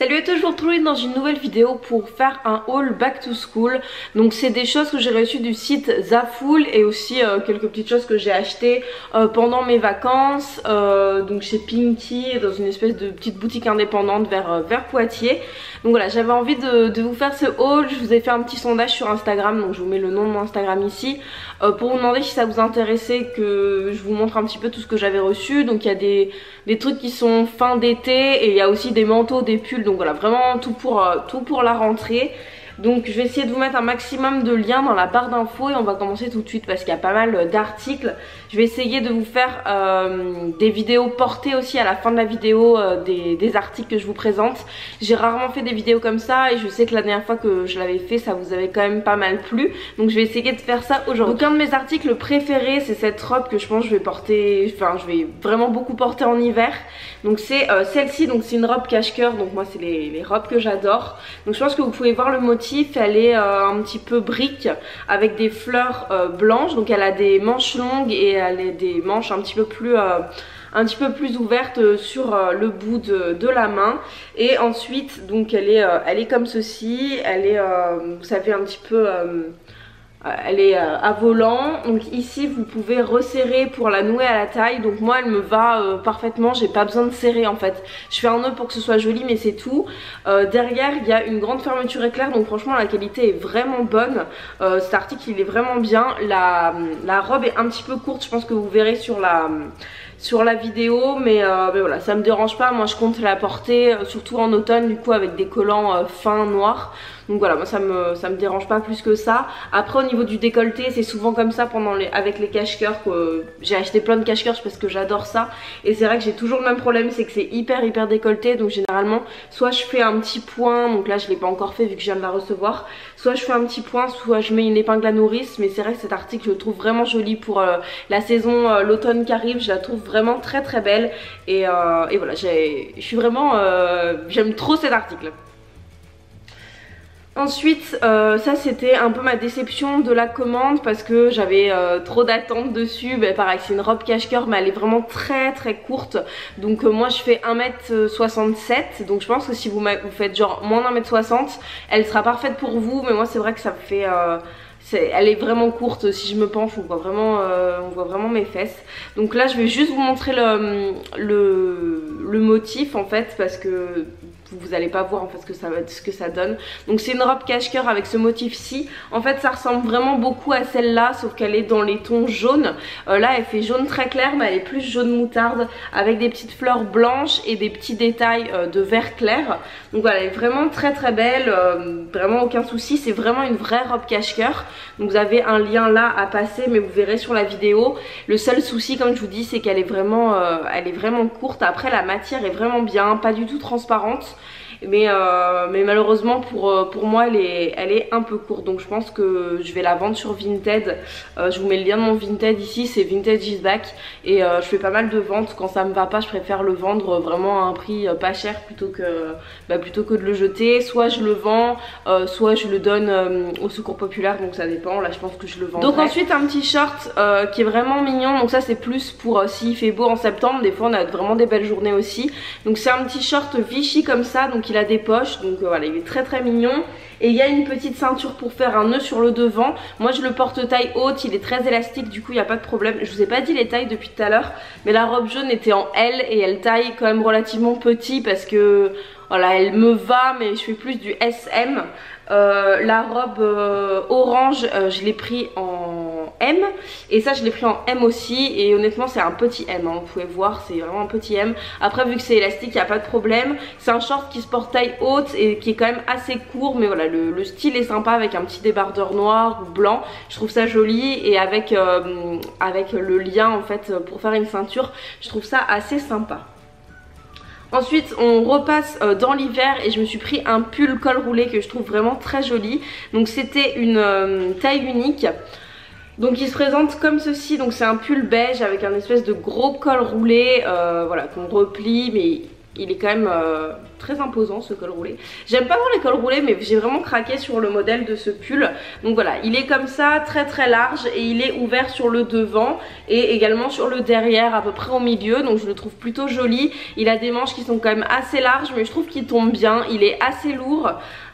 Salut à tous, je vous retrouve dans une nouvelle vidéo pour faire un haul back to school. Donc c'est des choses que j'ai reçues du site Zaful et aussi quelques petites choses que j'ai achetées pendant mes vacances. Donc chez Pinky, dans une espèce de petite boutique indépendante vers Poitiers. Donc voilà, j'avais envie de vous faire ce haul. Je vous ai fait un petit sondage sur Instagram, donc je vous mets le nom de mon Instagram ici, pour vous demander si ça vous intéressait que je vous montre un petit peu tout ce que j'avais reçu. Donc il y a des trucs qui sont fin d'été et il y a aussi des manteaux, des pulls. Donc voilà, vraiment tout pour la rentrée. Donc je vais essayer de vous mettre un maximum de liens dans la barre d'infos et on va commencer tout de suite parce qu'il y a pas mal d'articles. Je vais essayer de vous faire des vidéos portées aussi à la fin de la vidéo, des articles que je vous présente. J'ai rarement fait des vidéos comme ça et je sais que la dernière fois que je l'avais fait ça vous avait quand même pas mal plu. Donc je vais essayer de faire ça aujourd'hui. Donc un de mes articles préférés c'est cette robe que je pense que je vais porter, enfin je vais vraiment beaucoup porter en hiver. Donc c'est celle-ci, donc c'est une robe cache-cœur, donc moi c'est les robes que j'adore. Donc je pense que vous pouvez voir le motif. Elle est un petit peu brique avec des fleurs blanches, donc elle a des manches longues et elle a des manches un petit peu plus ouvertes sur le bout de la main. Et ensuite donc elle est comme ceci, elle est vous savez un petit peu elle est à volant, donc ici vous pouvez resserrer pour la nouer à la taille. Donc moi elle me va parfaitement, j'ai pas besoin de serrer en fait. Je fais un nœud pour que ce soit joli mais c'est tout. Derrière il y a une grande fermeture éclair, donc franchement la qualité est vraiment bonne. Cet article il est vraiment bien. La robe est un petit peu courte, je pense que vous verrez sur la vidéo, mais voilà, ça me dérange pas. Moi je compte la porter surtout en automne du coup avec des collants fins noirs. Donc voilà, moi ça me dérange pas plus que ça. Après au niveau du décolleté c'est souvent comme ça avec les cache-cœurs, que j'ai acheté plein de cache-cœurs parce que j'adore ça. Et c'est vrai que j'ai toujours le même problème, c'est que c'est hyper décolleté. Donc généralement soit je fais un petit point, donc là je l'ai pas encore fait vu que je viens de la recevoir. Soit je fais un petit point, soit je mets une épingle à nourrice. Mais c'est vrai que cet article je le trouve vraiment joli pour la saison, l'automne qui arrive. Je la trouve vraiment très belle. Et voilà, je suis vraiment, j'aime trop cet article. Ensuite ça c'était un peu ma déception de la commande parce que j'avais trop d'attentes dessus. Pareil c'est une robe cache-cœur mais elle est vraiment très courte. Donc moi je fais 1m67, donc je pense que si vous faites genre moins d'1m60 elle sera parfaite pour vous. Mais moi c'est vrai que ça me fait elle est vraiment courte. Si je me penche on voit vraiment mes fesses. Donc là je vais juste vous montrer le motif en fait, parce que vous allez pas voir en fait ce que ça donne. Donc c'est une robe cache-cœur avec ce motif-ci. En fait ça ressemble vraiment beaucoup à celle-là, sauf qu'elle est dans les tons jaunes. Là elle fait jaune très clair, mais elle est plus jaune moutarde avec des petites fleurs blanches et des petits détails de vert clair. Donc voilà, elle est vraiment très belle, vraiment aucun souci. C'est vraiment une vraie robe cache-cœur. Donc vous avez un lien là à passer, mais vous verrez sur la vidéo. Le seul souci comme je vous dis c'est qu'elle est vraiment courte. Après la matière est vraiment bien, pas du tout transparente. Mais malheureusement pour moi elle est un peu courte. Donc je pense que je vais la vendre sur Vinted. Je vous mets le lien de mon Vinted ici, c'est Vintage is back. Et je fais pas mal de ventes. Quand ça me va pas je préfère le vendre vraiment à un prix pas cher plutôt que de le jeter. Soit je le vends, soit je le donne au secours populaire, donc ça dépend. Là je pense que je le vendrai. Donc ensuite un petit short qui est vraiment mignon. Donc ça c'est plus pour s'il fait beau en septembre. Des fois on a vraiment des belles journées aussi. Donc c'est un petit short Vichy comme ça, donc il a des poches, donc voilà il est très mignon. Et il y a une petite ceinture pour faire un nœud sur le devant. Moi je le porte taille haute, il est très élastique, du coup il n'y a pas de problème. Je vous ai pas dit les tailles depuis tout à l'heure, mais la robe jaune était en L et elle taille quand même relativement petit parce que voilà elle me va, mais je fais plus du SM. La robe orange je l'ai pris en M et ça je l'ai pris en M aussi, et honnêtement c'est un petit M hein, vous pouvez voir c'est vraiment un petit M. Après vu que c'est élastique il n'y a pas de problème. C'est un short qui se porte taille haute et qui est quand même assez court, mais voilà le style est sympa avec un petit débardeur noir ou blanc. Je trouve ça joli, et avec le lien en fait pour faire une ceinture, je trouve ça assez sympa. Ensuite on repasse dans l'hiver et je me suis pris un pull col roulé que je trouve vraiment très joli. Donc c'était une taille unique. Donc il se présente comme ceci, donc c'est un pull beige avec un espèce de gros col roulé voilà qu'on replie, mais il est quand même très imposant ce col roulé. J'aime pas voir les cols roulés, mais j'ai vraiment craqué sur le modèle de ce pull. Donc voilà, il est comme ça, très large, et il est ouvert sur le devant et également sur le derrière, à peu près au milieu. Donc je le trouve plutôt joli. Il a des manches qui sont quand même assez larges, mais je trouve qu'il tombe bien. Il est assez lourd.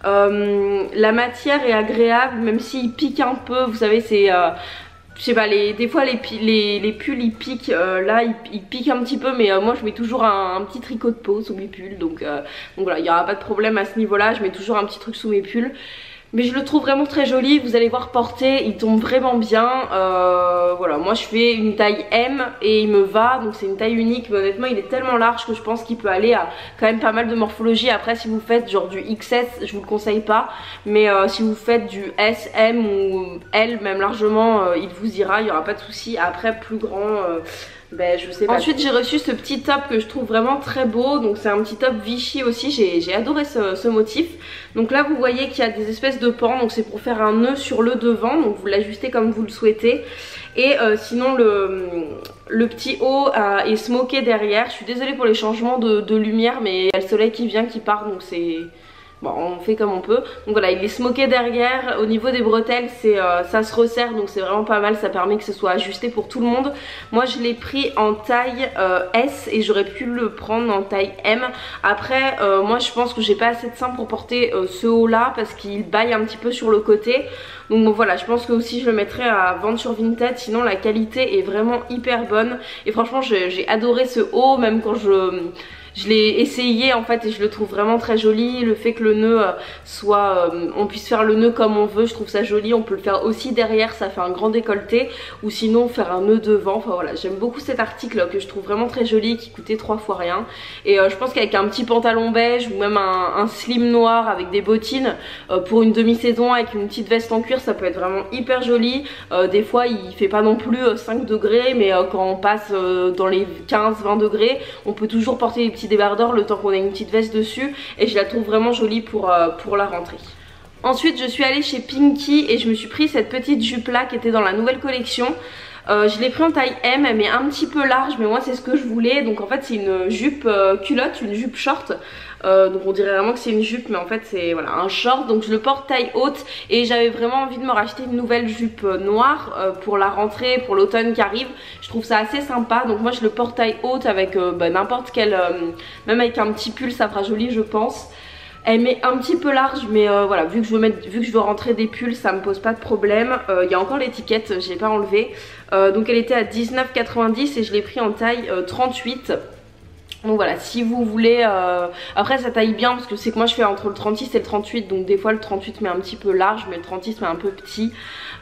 La matière est agréable, même s'il pique un peu. Vous savez, c'est... je sais pas, des fois les pulls ils piquent, là ils piquent un petit peu, mais moi je mets toujours un petit tricot de peau sous mes pulls, donc voilà, il n'y aura pas de problème à ce niveau là, je mets toujours un petit truc sous mes pulls. Mais je le trouve vraiment très joli, vous allez voir porter, il tombe vraiment bien. Voilà, moi je fais une taille M et il me va, donc c'est une taille unique, mais honnêtement il est tellement large que je pense qu'il peut aller à quand même pas mal de morphologie. Après si vous faites genre du XS, je vous le conseille pas, mais si vous faites du S, M ou L même largement, il vous ira, il n'y aura pas de souci. Après plus grand... ben, je sais pas. Ensuite j'ai reçu ce petit top que je trouve vraiment très beau, donc c'est un petit top Vichy aussi, j'ai adoré ce motif. Donc là vous voyez qu'il y a des espèces de pans, donc c'est pour faire un nœud sur le devant, donc vous l'ajustez comme vous le souhaitez. Et sinon le petit haut est smoké derrière. Je suis désolée pour les changements de lumière, mais il y a le soleil qui vient, qui part, donc c'est... Bon, on fait comme on peut. Donc voilà, il est smoké derrière. Au niveau des bretelles, ça se resserre, donc c'est vraiment pas mal. Ça permet que ce soit ajusté pour tout le monde. Moi je l'ai pris en taille S et j'aurais pu le prendre en taille M. Après moi je pense que j'ai pas assez de seins pour porter ce haut là, parce qu'il baille un petit peu sur le côté. Donc bon, voilà, je pense que aussi je le mettrai à vendre sur Vinted. Sinon la qualité est vraiment hyper bonne. Et franchement j'ai adoré ce haut, même quand je l'ai essayé en fait, et je le trouve vraiment très joli. Le fait que le nœud soit... on puisse faire le nœud comme on veut, je trouve ça joli. On peut le faire aussi derrière, ça fait un grand décolleté. Ou sinon faire un nœud devant. Enfin voilà, j'aime beaucoup cet article que je trouve vraiment très joli, qui coûtait 3 fois rien. Et je pense qu'avec un petit pantalon beige ou même un slim noir avec des bottines, pour une demi-saison avec une petite veste en cuir, ça peut être vraiment hyper joli. Des fois il fait pas non plus 5 degrés, mais quand on passe dans les 15-20 degrés, on peut toujours porter des petits débardeur le temps qu'on a une petite veste dessus, et je la trouve vraiment jolie pour la rentrée. Ensuite je suis allée chez Pinky et je me suis pris cette petite jupe là qui était dans la nouvelle collection. Je l'ai pris en taille M, elle est un petit peu large, mais moi c'est ce que je voulais. Donc en fait c'est une jupe culotte, une jupe short. Donc on dirait vraiment que c'est une jupe, mais en fait c'est voilà, un short. Donc je le porte taille haute, et j'avais vraiment envie de me racheter une nouvelle jupe noire pour la rentrée, pour l'automne qui arrive. Je trouve ça assez sympa, donc moi je le porte taille haute avec n'importe quel, même avec un petit pull ça fera joli je pense. Elle met un petit peu large, mais voilà, vu que je veux rentrer des pulls, ça me pose pas de problème. Il y a encore l'étiquette, je l'ai pas enlevée. Donc elle était à 19,90 et je l'ai pris en taille 38. Donc voilà, si vous voulez, après ça taille bien parce que c'est que moi je fais entre le 36 et le 38, donc des fois le 38 met un petit peu large, mais le 36 met un peu petit.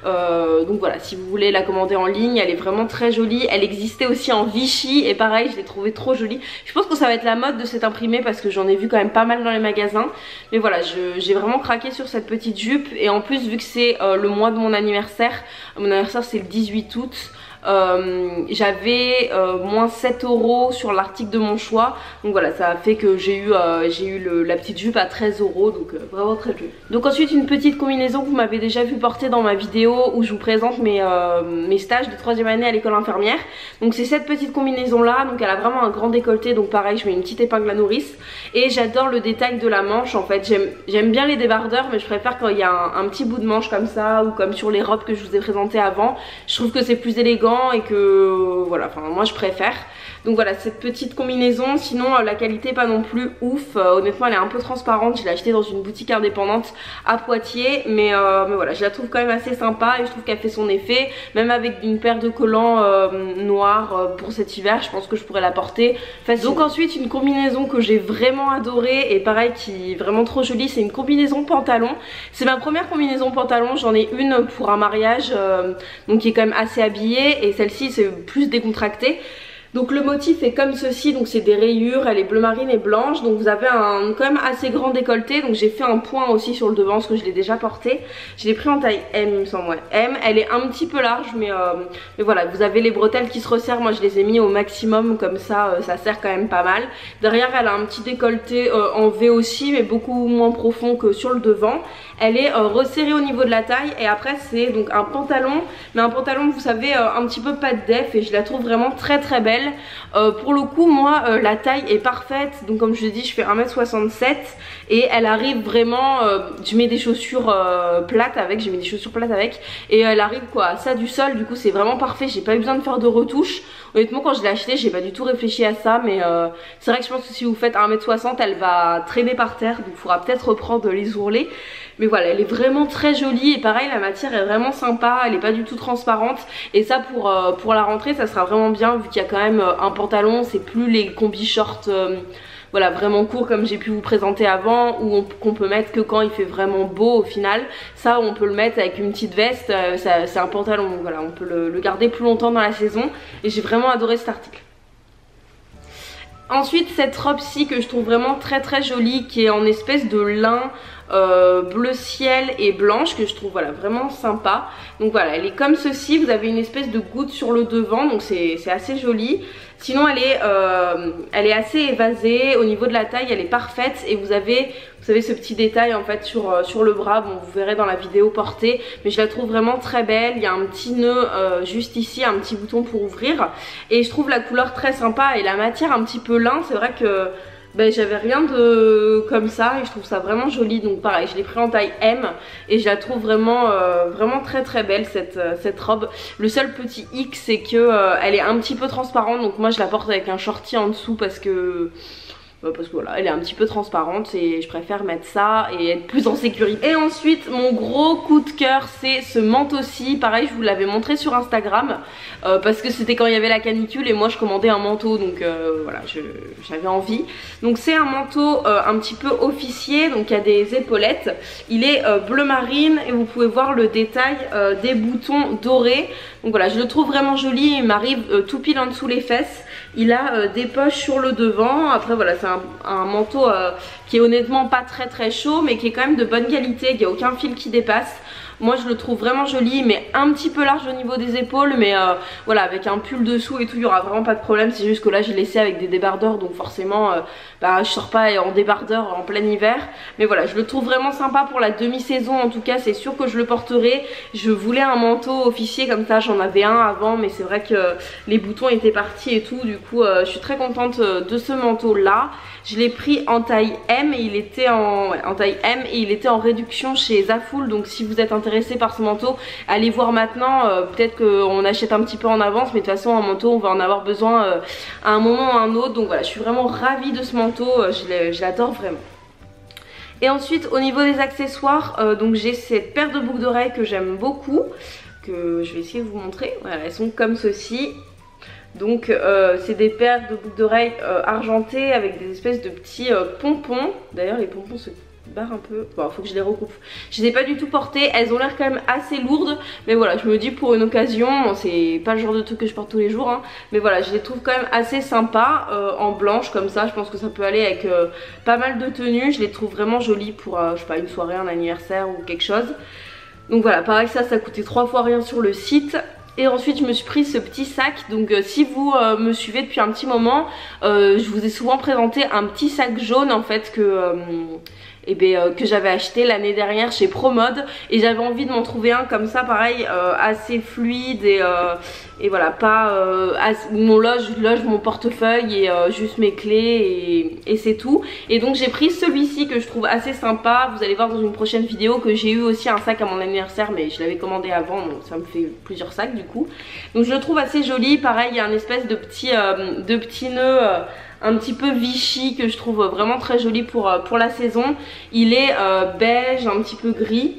Donc voilà, si vous voulez la commander en ligne, elle est vraiment très jolie. Elle existait aussi en Vichy et pareil, je l'ai trouvée trop jolie. Je pense que ça va être la mode de cet imprimé parce que j'en ai vu quand même pas mal dans les magasins. Mais voilà, j'ai vraiment craqué sur cette petite jupe, et en plus vu que c'est le mois de mon anniversaire c'est le 18 août. J'avais moins 7 € sur l'article de mon choix, donc voilà, ça a fait que j'ai eu la petite jupe à 13 €, donc vraiment très jolie. Donc ensuite une petite combinaison que vous m'avez déjà vu porter dans ma vidéo où je vous présente mes stages de 3e année à l'école infirmière. Donc c'est cette petite combinaison là, donc elle a vraiment un grand décolleté, donc pareil je mets une petite épingle à nourrice, et j'adore le détail de la manche. En fait j'aime bien les débardeurs, mais je préfère quand il y a un petit bout de manche comme ça, ou comme sur les robes que je vous ai présentées avant. Je trouve que c'est plus élégant et que voilà, enfin moi je préfère. Donc voilà, cette petite combinaison. Sinon la qualité pas non plus ouf, honnêtement elle est un peu transparente. Je l'ai achetée dans une boutique indépendante à Poitiers, mais voilà, je la trouve quand même assez sympa et je trouve qu'elle fait son effet. Même avec une paire de collants noirs pour cet hiver, je pense que je pourrais la porter facilement. Donc ensuite une combinaison que j'ai vraiment adorée, et pareil qui est vraiment trop jolie, c'est une combinaison pantalon. C'est ma première combinaison pantalon, j'en ai une pour un mariage donc qui est quand même assez habillée, et celle-ci c'est plus décontracté. Donc le motif est comme ceci, donc c'est des rayures, elle est bleu marine et blanche, donc vous avez un quand même assez grand décolleté. Donc j'ai fait un point aussi sur le devant parce que je l'ai déjà porté. Je l'ai pris en taille M il me semble, ouais. M, elle est un petit peu large, mais voilà, vous avez les bretelles qui se resserrent. Moi je les ai mis au maximum, comme ça ça serre quand même pas mal. Derrière elle a un petit décolleté en V aussi, mais beaucoup moins profond que sur le devant. Elle est resserrée au niveau de la taille, et après c'est donc un pantalon, mais un pantalon vous savez un petit peu pas de def, et je la trouve vraiment très très belle. belle. Pour le coup moi la taille est parfaite, donc comme je l'ai dit je fais 1m67 et elle arrive vraiment, je mets des chaussures plates avec, et elle arrive quoi à ça du sol, du coup c'est vraiment parfait, j'ai pas eu besoin de faire de retouches. Honnêtement quand je l'ai acheté j'ai pas du tout réfléchi à ça, mais c'est vrai que je pense que si vous faites 1m60 elle va traîner par terre, donc il faudra peut-être reprendre les ourlets. Mais voilà, elle est vraiment très jolie et pareil la matière est vraiment sympa, elle est pas du tout transparente et ça pour la rentrée ça sera vraiment bien vu qu'il y a quand même un pantalon, c'est plus les combi shorts voilà vraiment courts comme j'ai pu vous présenter avant, ou qu'on peut mettre que quand il fait vraiment beau au final. Ça on peut le mettre avec une petite veste, c'est un pantalon, donc voilà on peut le garder plus longtemps dans la saison et j'ai vraiment adoré cet article. Ensuite cette robe-ci que je trouve vraiment très jolie, qui est en espèce de lin bleu ciel et blanche, que je trouve voilà vraiment sympa. Donc voilà, elle est comme ceci, vous avez une espèce de goutte sur le devant, donc c'est assez joli. Sinon elle est assez évasée, au niveau de la taille elle est parfaite et vous savez ce petit détail en fait sur le bras, bon vous verrez dans la vidéo portée, mais je la trouve vraiment très belle. Il y a un petit nœud juste ici, un petit bouton pour ouvrir et je trouve la couleur très sympa et la matière un petit peu lin, c'est vrai que j'avais rien de comme ça et je trouve ça vraiment joli, donc pareil je l'ai pris en taille M et je la trouve vraiment vraiment très belle cette robe. Le seul petit hic c'est que elle est un petit peu transparente, donc moi je la porte avec un shorty en dessous parce que voilà elle est un petit peu transparente et je préfère mettre ça et être plus en sécurité. Et ensuite mon gros coup de cœur c'est ce manteau-ci, pareil je vous l'avais montré sur Instagram parce que c'était quand il y avait la canicule et moi je commandais un manteau, donc voilà j'avais envie. Donc c'est un manteau un petit peu officier, donc il y a des épaulettes, il est bleu marine et vous pouvez voir le détail des boutons dorés. Donc voilà je le trouve vraiment joli, il m'arrive tout pile en dessous les fesses. Il a des poches sur le devant. Après voilà c'est un manteau qui est honnêtement pas très chaud, mais qui est quand même de bonne qualité, il n'y a aucun fil qui dépasse. Moi je le trouve vraiment joli, mais un petit peu large au niveau des épaules, mais voilà avec un pull dessous et tout il y aura vraiment pas de problème. C'est juste que là j'ai laissé avec des débardeurs, donc forcément je sors pas en débardeur en plein hiver. Mais voilà je le trouve vraiment sympa pour la demi-saison, en tout cas c'est sûr que je le porterai. Je voulais un manteau officier comme ça, j'en avais un avant mais c'est vrai que les boutons étaient partis et tout, du coup je suis très contente de ce manteau là. Je l'ai pris en taille M et il était en taille M et il était en réduction chez Zaful, donc si vous êtes intéressé par ce manteau allez voir maintenant, peut-être qu'on achète un petit peu en avance, mais de toute façon un manteau on va en avoir besoin à un moment ou à un autre, donc voilà je suis vraiment ravie de ce manteau, je l'adore vraiment. Et ensuite au niveau des accessoires, donc j'ai cette paire de boucles d'oreilles que j'aime beaucoup, que je vais essayer de vous montrer. Voilà elles sont comme ceci. Donc c'est des paires de boucles d'oreilles argentées avec des espèces de petits pompons. D'ailleurs les pompons se barrent un peu, bon faut que je les recoupe. Je les ai pas du tout portées, elles ont l'air quand même assez lourdes, mais voilà je me dis pour une occasion, c'est pas le genre de truc que je porte tous les jours hein, mais voilà je les trouve quand même assez sympas en blanche comme ça. Je pense que ça peut aller avec pas mal de tenues, je les trouve vraiment jolies pour je sais pas une soirée, un anniversaire ou quelque chose. Donc voilà pareil ça coûtait 3 fois rien sur le site. Et ensuite je me suis pris ce petit sac, donc si vous me suivez depuis un petit moment, je vous ai souvent présenté un petit sac jaune en fait que j'avais acheté l'année dernière chez Promode, et j'avais envie de m'en trouver un comme ça pareil assez fluide et voilà pas où on loge mon portefeuille et juste mes clés et c'est tout. Et donc j'ai pris celui-ci que je trouve assez sympa. Vous allez voir dans une prochaine vidéo que j'ai eu aussi un sac à mon anniversaire, mais je l'avais commandé avant donc ça me fait plusieurs sacs du coup. Donc je le trouve assez joli, pareil il y a un espèce de petit nœud un petit peu Vichy que je trouve vraiment très joli pour la saison. Il est beige, un petit peu gris.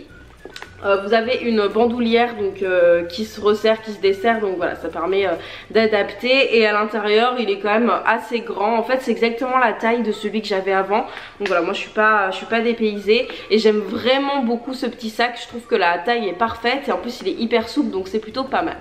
Vous avez une bandoulière donc qui se resserre, qui se desserre, donc voilà ça permet d'adapter. Et à l'intérieur il est quand même assez grand, en fait c'est exactement la taille de celui que j'avais avant. Donc voilà moi je suis pas dépaysée et j'aime vraiment beaucoup ce petit sac. Je trouve que la taille est parfaite et en plus il est hyper souple, donc c'est plutôt pas mal.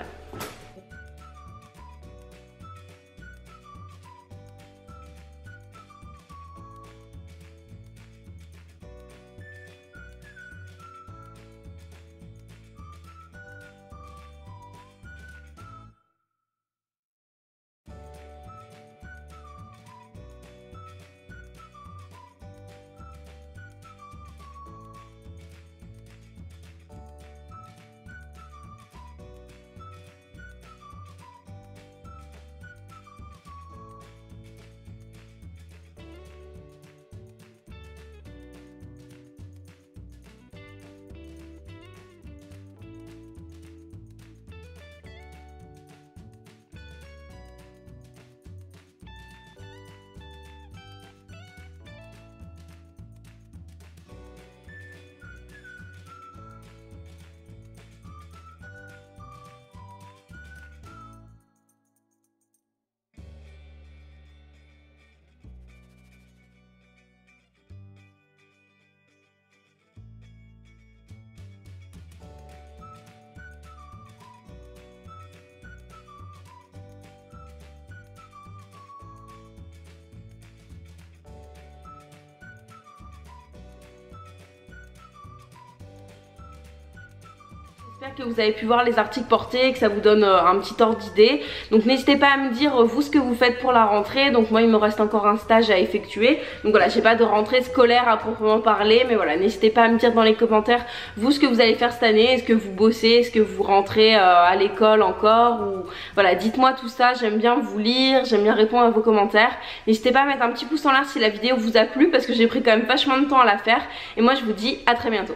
J'espère que vous avez pu voir les articles portés et que ça vous donne un petit ordre d'idée. Donc n'hésitez pas à me dire vous ce que vous faites pour la rentrée. Donc moi il me reste encore un stage à effectuer. Donc voilà, j'ai pas de rentrée scolaire à proprement parler, mais voilà, n'hésitez pas à me dire dans les commentaires vous ce que vous allez faire cette année. Est-ce que vous bossez, est-ce que vous rentrez à l'école encore, ou voilà, dites-moi tout ça. J'aime bien vous lire, j'aime bien répondre à vos commentaires. N'hésitez pas à mettre un petit pouce en l'air si la vidéo vous a plu, parce que j'ai pris quand même vachement de temps à la faire. Et moi je vous dis à très bientôt.